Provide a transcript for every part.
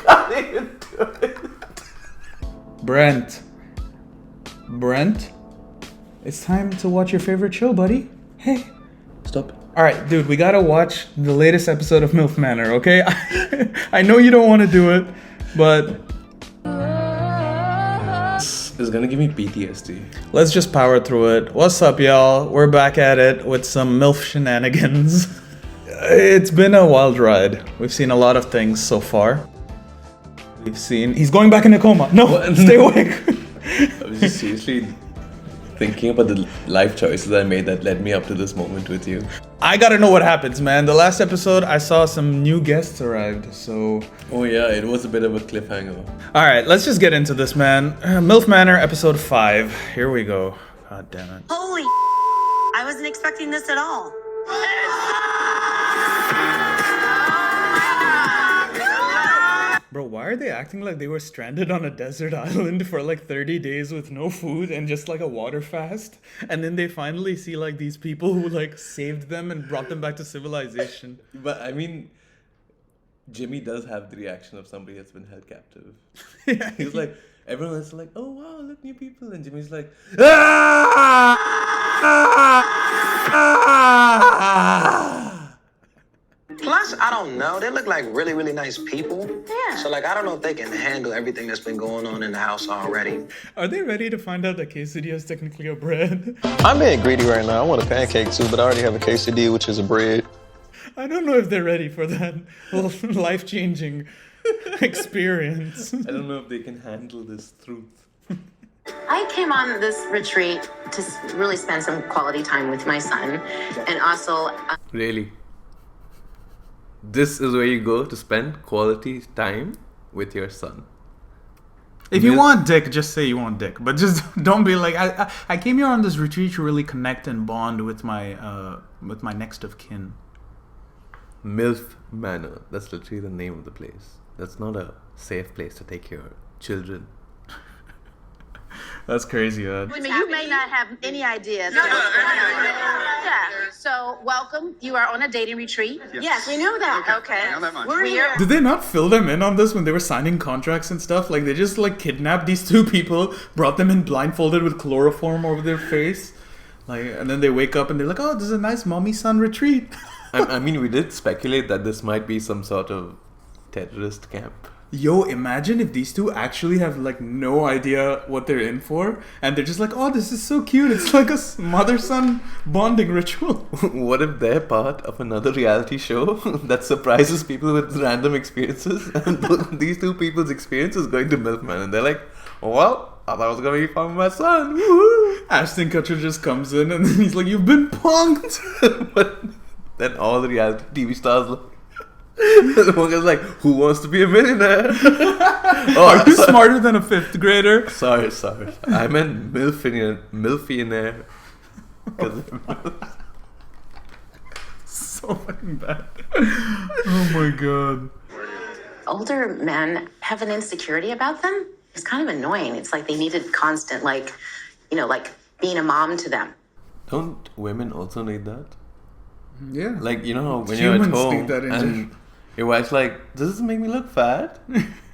Can't even do it. Brent, it's time to watch your favorite show, buddy. Hey. Stop. All right, dude, we gotta watch the latest episode of Milf Manor, okay? I know you don't want to do it, but It's gonna give me PTSD. let's just power through it. What's up, y'all? We're back at it with some MILF shenanigans. It's been a wild ride. We've seen a lot of things so far. He's going back in a coma. No, stay awake. I was just seriously thinking about the life choices I made that led me up to this moment with you. I gotta know what happens, man. The last episode, I saw some new guests arrived, so... Oh yeah, it was a bit of a cliffhanger. Alright, let's just get into this, man. MILF Manor, episode 5. Here we go. God damn it. Holy I wasn't expecting this at all. Bro, why are they acting like they were stranded on a desert island for like 30 days with no food and just like a water fast? And then they finally see like these people who like saved them and brought them back to civilization. But I mean, Jimmy does have the reaction of somebody that's been held captive. Yeah. He's like, everyone else is like, oh wow, look, new people. And Jimmy's like, ah! Plus, I don't know. They look like really, really nice people. Yeah. So, like, I don't know if they can handle everything that's been going on in the house already. Are they ready to find out that quesadilla is technically a bread? I'm being greedy right now. I want a pancake too, but I already have a quesadilla, which is a bread. I don't know if they're ready for that life-changing experience. I don't know if they can handle this truth. I came on this retreat to really spend some quality time with my son, and also Really? This is where you go to spend quality time with your son. If you want dick, just say you want dick. But just don't be like, I came here on this retreat to really connect and bond with my next of kin. Milf Manor. That's literally the name of the place. That's not a safe place to take your children. That's crazy, man. I mean, you may not have any idea. Yeah. So, welcome. You are on a dating retreat. Yes, we know that. Okay. We're here. Did they not fill them in on this when they were signing contracts and stuff? Like, they just, like, kidnapped these two people, brought them in blindfolded with chloroform over their face. Like, and then they wake up and they're like, oh, this is a nice mommy-son retreat. I mean, we did speculate that this might be some sort of terrorist camp. Yo, imagine if these two actually have, like, no idea what they're in for. And they're just like, oh, this is so cute. It's like a mother-son bonding ritual. What if they're part of another reality show that surprises people with random experiences? And these two people's experience is going to Milf Manor. And they're like, well, I thought I was going to be fun with my son. Woo-hoo. Ashton Kutcher just comes in and then he's like, you've been punked. But then all the reality TV stars look. The one guy's like, who wants to be a millionaire? Are you smarter than a 5th grader? Sorry. I meant milfionaire. So fucking bad. Oh my god. Older men have an insecurity about them. It's kind of annoying. It's like they needed constant, like, like being a mom to them. Don't women also need that? Yeah. Like, you know how when you're at Humans home need that and your wife's like, does this make me look fat?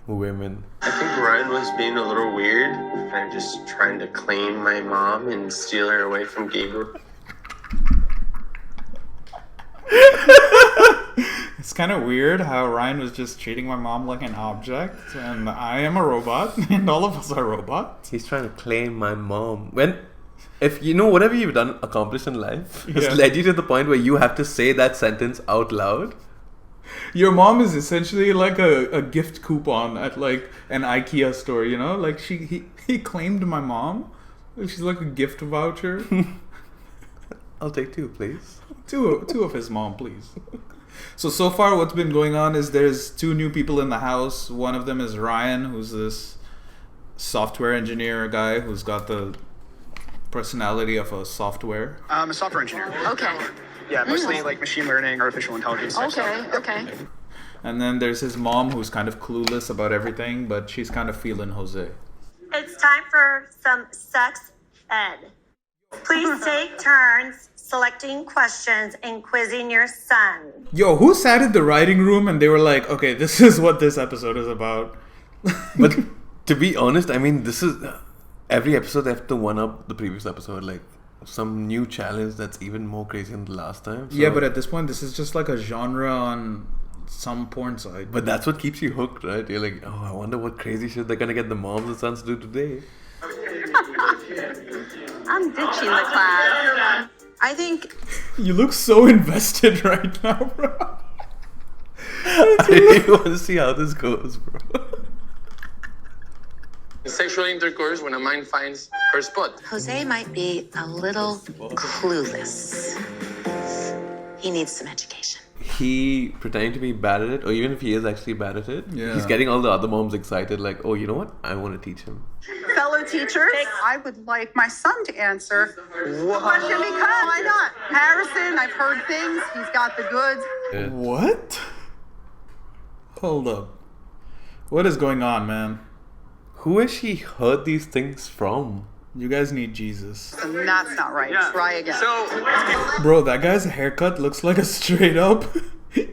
Women. I think Ryan was being a little weird. I'm just trying to claim my mom and steal her away from Gabriel. It's kind of weird how Ryan was just treating my mom like an object, and I am a robot, and all of us are robots. He's trying to claim my mom. If you know whatever you've done, accomplished in life, Yeah. has led you to the point where you have to say that sentence out loud. Your mom is essentially like a gift coupon at like an IKEA store, you know? Like he claimed my mom. She's like a gift voucher. I'll take 2, please. Two of his mom, please. So far what's been going on is there's 2 new people in the house. One of them is Ryan, who's this software engineer guy who's got the personality of a software. I'm a software engineer. Okay. Yeah, mostly like machine learning, artificial intelligence type stuff. Okay. And then there's his mom who's kind of clueless about everything, but she's kind of feeling Jose. It's time for some sex ed. Please take turns selecting questions and quizzing your son. Yo, who sat in the writing room and they were like, okay, this is what this episode is about? But to be honest, I mean, this is every episode they have to one up the previous episode, like some new challenge that's even more crazy than the last time. So. Yeah, but at this point, this is just like a genre on some porn site. But that's what keeps you hooked, right? You're like, oh, I wonder what crazy shit they're gonna get the moms and sons to do today. I'm ditching the class. I think You look so invested right now, bro. I really want to see how this goes, bro. Sexual intercourse when a mind finds her spot. Jose might be a little clueless. He needs some education. He pretending to be bad at it, or even if he is actually bad at it, Yeah. he's getting all the other moms excited, like, oh, you know what? I want to teach him. Fellow teachers, I would like my son to answer the question because why not? Harrison, I've heard things. He's got the goods. Yeah. What? Hold up. What is going on, man? Who has she heard these things from? You guys need Jesus. And that's not right. Try again. Bro, that guy's haircut looks like a straight up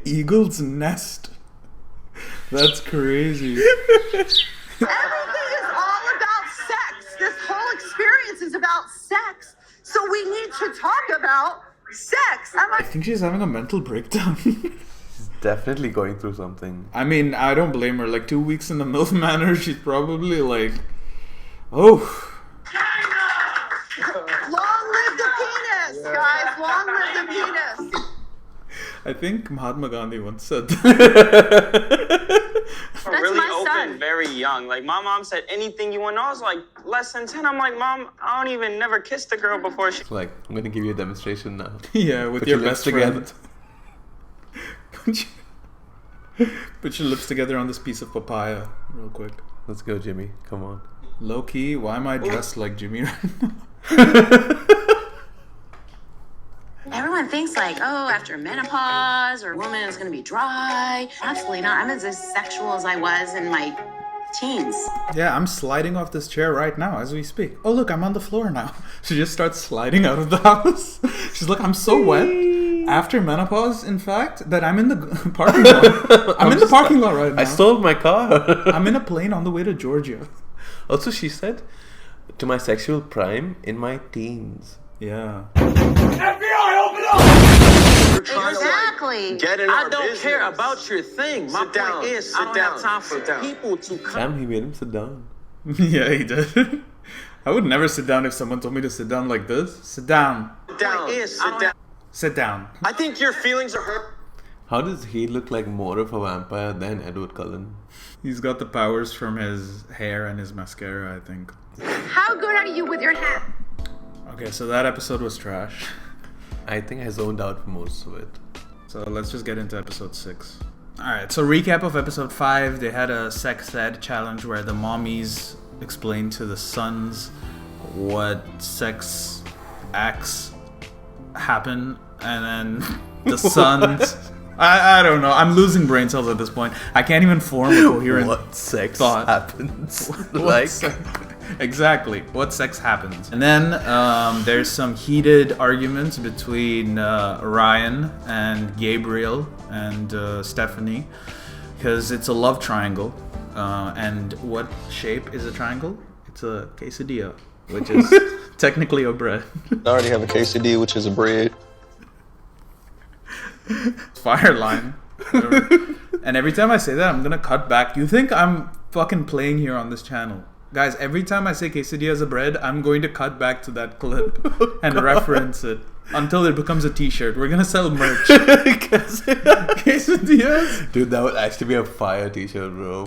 eagle's nest. That's crazy. Everything is all about sex. This whole experience is about sex. So we need to talk about sex. I think she's having a mental breakdown. Definitely going through something. I mean, I don't blame her. Like 2 weeks in the Milf Manor, she's probably like, oh. Long live the penis, guys. Long live the penis. I think Mahatma Gandhi once said that. Really my open, son. very young. Like my mom said, anything you want. I was like less than 10. I'm like, Mom, I don't even never kissed a girl before. She It's like, I'm going to give you a demonstration now. Yeah, with Put your your lips best friend. together. Put your lips together on this piece of papaya, real quick. Let's go, Jimmy. Come on. Low key, why am I dressed like Jimmy right now? Everyone thinks like, oh, after menopause or a woman is going to be dry. Absolutely not. I'm as sexual as I was in my teens. Yeah, I'm sliding off this chair right now as we speak. Oh, look, I'm on the floor now. She just starts sliding out of the house. She's like, I'm so wet. After menopause, in fact, that I'm in the parking lot. I'm in the parking lot right now. I stole my car. I'm in a plane on the way to Georgia. Also, she said, to my sexual prime in my teens. Yeah. Exactly. Get in I our don't business. care about your thing. My Sit down, point is, sit I don't down, have time for sit down. people to come. Damn, he made him sit down. Yeah, he did. I would never sit down if someone told me to sit down like this. Sit down. Sit down. Is, I Sit don't down. Sit down. I think your feelings are hurt. How does he look like more of a vampire than Edward Cullen? He's got the powers from his hair and his mascara, I think. How good are you with your hair? Okay, so that episode was trash. I think I zoned out for most of it. So let's just get into episode 6. Alright, so recap of episode 5. They had a sex ed challenge where the mommies explained to the sons what sex acts happen, and then the sons... I don't know. I'm losing brain cells at this point. I can't even form a coherent What sex thought. happens? What like, exactly what sex happens. And then there's some heated arguments between Ryan and Gabriel and Stephanie, because it's a love triangle. And what shape is a triangle? It's a quesadilla, which is technically a bread. I already have a quesadilla, which is a bread. Fire line. And every time I say that, I'm gonna cut back. You think I'm fucking playing here on this channel? Guys, every time I say quesadilla is a bread, I'm going to cut back to that clip and reference it until it becomes a t-shirt. We're gonna sell merch. Quesadillas? dude, that would actually be a fire t-shirt, bro.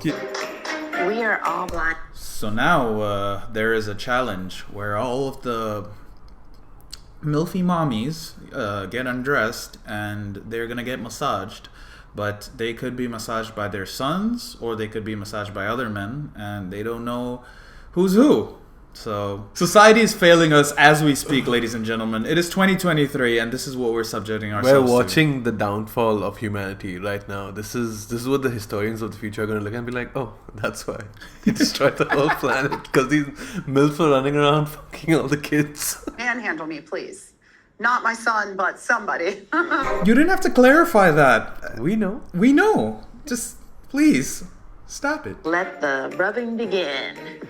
We are all blind. So now there is a challenge where all of the milfy mommies get undressed and they're gonna get massaged, but they could be massaged by their sons or they could be massaged by other men, and they don't know who's who. So, society is failing us as we speak, ladies and gentlemen. It is 2023, and this is what we're subjecting ourselves We're watching the downfall of humanity right now. This is what the historians of the future are going to look at and be like, oh, that's why he destroyed the whole planet, because these MILFs are running around fucking all the kids. Manhandle me, please. Not my son, but somebody. You didn't have to clarify that. We know. We know. Just, please, stop it. Let the rubbing begin.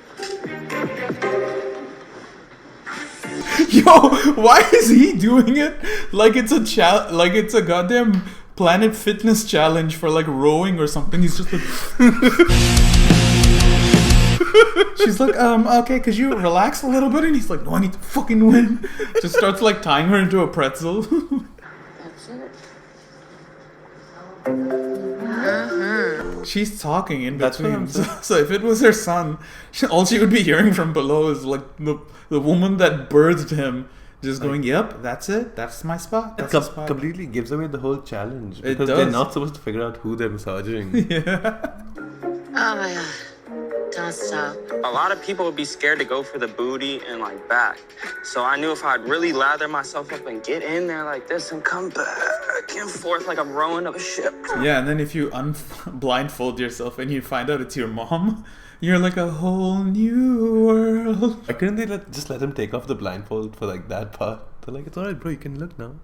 Yo, why is he doing it like it's a goddamn Planet Fitness challenge for like rowing or something? He's just like she's like, okay, could you relax a little bit? And he's like, no, I need to fucking win. Just starts like tying her into a pretzel. That's it. She's talking in between. So if it was her son, all she would be hearing from below is like the woman that birthed him just going, yep, that's it. That's my spot. That's It the spot. completely gives away the whole challenge. It Because does. they're not supposed to figure out who they're massaging. Yeah. Oh my god. Don't stop. A lot of people would be scared to go for the booty and like back. So I knew if I'd really lather myself up and get in there like this and come back and forth like I'm rowing up a ship. Yeah, and then if you blindfold yourself and you find out it's your mom, you're like a whole new world. Why couldn't they just let him take off the blindfold for like that part? They're like, it's alright, bro, you can look now.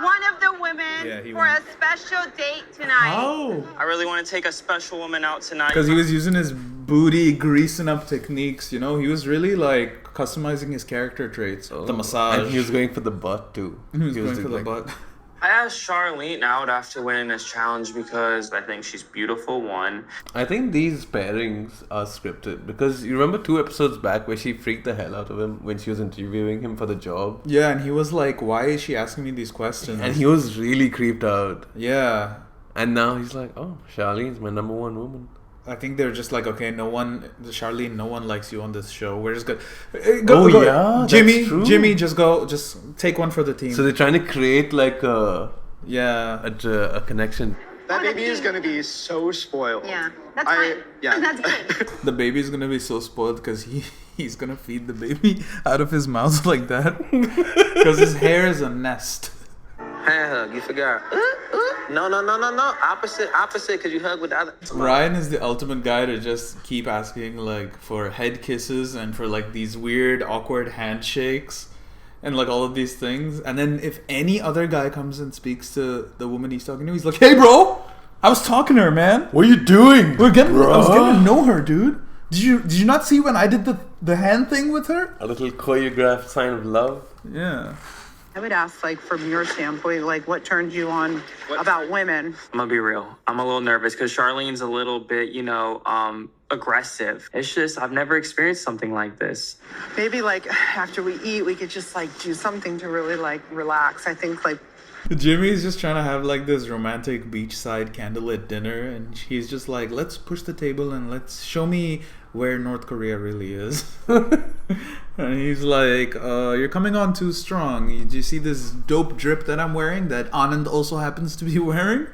One of the women Yeah, he for won. a special date tonight. Oh. I really want to take a special woman out tonight. Because he was using his booty greasing up techniques, you know? He was really like customizing his character traits. The massage. And he was going for the butt too. He was going for doing, the like- butt. I asked Charlene out after winning this challenge because I think she's beautiful, one. I think these pairings are scripted because you remember 2 episodes back where she freaked the hell out of him when she was interviewing him for the job? Yeah, and he was like, why is she asking me these questions? And he was really creeped out. Yeah. And now he's like, oh, Charlene's my number 1 woman. I think they're just like, okay, Charlene, no one likes you on this show. We're just good. Yeah, Jimmy, that's true. Jimmy, just take one for the team. So they're trying to create like a connection. That baby is gonna be so spoiled. Yeah, that's fine. Yeah. That's good. The baby's gonna be so spoiled because he's gonna feed the baby out of his mouth like that because his hair is a nest. Hand hug, you forgot. No. Opposite, because you hug with the other. Ryan is the ultimate guy to just keep asking like for head kisses and for like these weird awkward handshakes and like all of these things. And then if any other guy comes and speaks to the woman he's talking to, he's like, hey bro, I was talking to her, man. What are you doing? I was getting to know her, dude. Did you not see when I did the hand thing with her? A little choreographed sign of love. Yeah. I would ask, like, from your standpoint, like, what turns you on about women? I'm gonna be real. I'm a little nervous because Charlene's a little bit, aggressive. It's just, I've never experienced something like this. Maybe, like, after we eat, we could just, like, do something to really, like, relax. I think, like, Jimmy's just trying to have like this romantic beachside candlelit dinner, and he's just like, let's push the table and let's show me where North Korea really is. And he's like, you're coming on too strong. Do you see this dope drip that I'm wearing that Anand also happens to be wearing?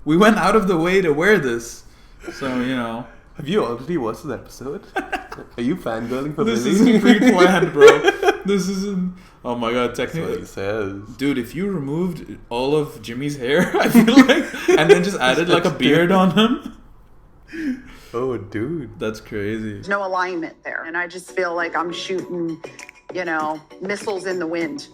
We went out of the way to wear this. So, Have you already watched this episode? Are you fangirling for this Billy? isn't pre-planned, bro. This isn't... Oh my god, That's what technically... he says. Dude, if you removed all of Jimmy's hair, I feel like, and then just added like a beard on him. Oh, dude. That's crazy. there's no alignment there. And I just feel like I'm shooting, missiles in the wind.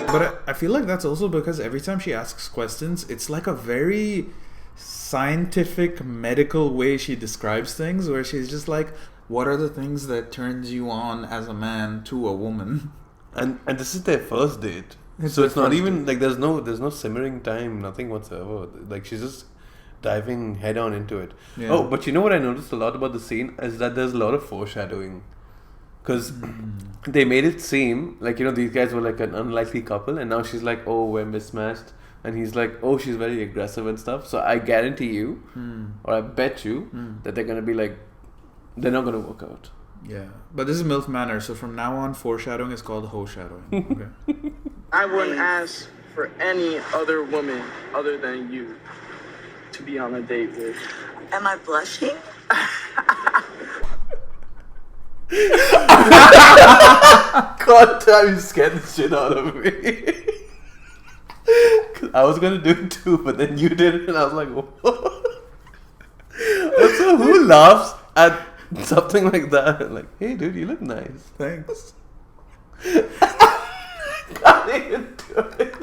But I feel like that's also because every time she asks questions, it's like a very scientific, medical way she describes things, where she's just like, what are the things that turns you on as a man to a woman? And this is their first date. It's So their it's not first even like there's no simmering time, nothing whatsoever. Like she's just diving head on into it. Yeah. Oh, but you know what I noticed a lot about the scene is that there's a lot of foreshadowing. Because they made it seem like, these guys were like an unlikely couple, and now she's like, oh, we're mismatched. And he's like, oh, she's very aggressive and stuff. So I guarantee you, or I bet you, that they're going to be like, they're not going to work out. Yeah. But this is Milf Manor, so from now on, foreshadowing is called ho-shadowing. Okay. I wouldn't ask for any other woman other than you to be on a date with. Am I blushing? God damn, you scared the shit out of me. 'Cause I was gonna do it too, but then you did it, and I was like, what? Also, who laughs at something like that? Like, hey, dude, you look nice. Thanks. Can't even do it.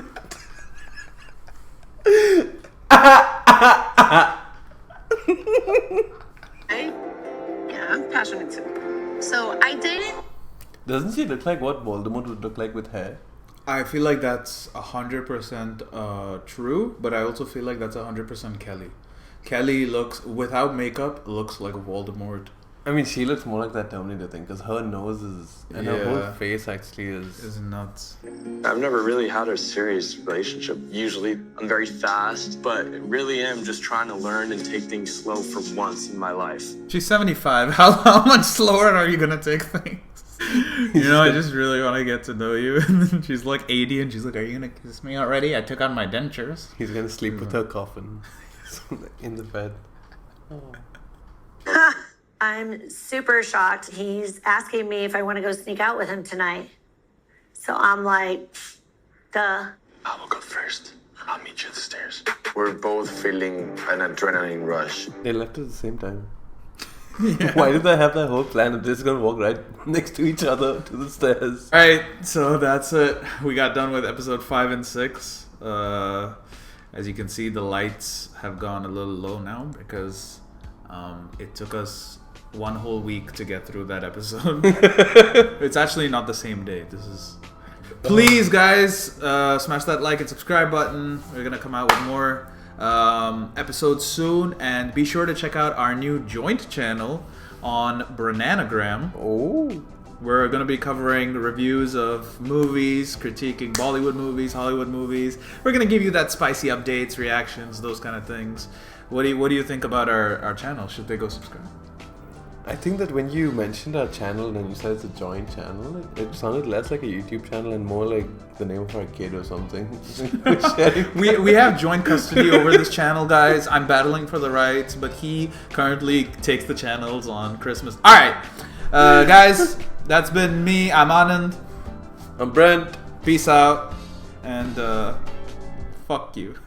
Yeah, I'm passionate too. So I dated. Doesn't she look like what Voldemort would look like with hair? I feel like that's 100% true, but I also feel like that's 100% Kelly. Kelly looks, without makeup, looks like Voldemort. I mean, she looks more like that Terminator thing because her nose is and her whole face actually is nuts. I've never really had a serious relationship. Usually I'm very fast, but really am just trying to learn and take things slow for once in my life. She's 75. How much slower are you gonna take things? You know, I just really want to get to know you. And then she's like 80 and she's like, are you gonna kiss me already? I took out my dentures. He's gonna sleep with her coffin in the bed. Oh. I'm super shocked. He's asking me if I want to go sneak out with him tonight. So I'm like, duh. I will go first. I'll meet you at the stairs. We're both feeling an adrenaline rush. They left at the same time. Yeah. Why did they have that whole plan of just gonna walk right next to each other to the stairs? Alright, so that's it. We got done with episode 5 and 6. As you can see, the lights have gone a little low now because it took us 1 whole week to get through that episode. It's actually not the same day. This is... Please, guys, smash that like and subscribe button. We're gonna come out with more episodes soon, and be sure to check out our new joint channel on Bananagram. Oh, we're going to be covering reviews of movies, critiquing Bollywood movies, Hollywood movies. We're going to give you that spicy updates, reactions, those kind of things. What do you think about our channel? Should they go subscribe? I think that when you mentioned our channel and you said it's a joint channel, it sounded less like a YouTube channel and more like the name of our kid or something. we have joint custody over this channel, guys. I'm battling for the rights, but he currently takes the channels on Christmas. Alright, guys, that's been me. I'm Anand. I'm Brent. Peace out. And fuck you.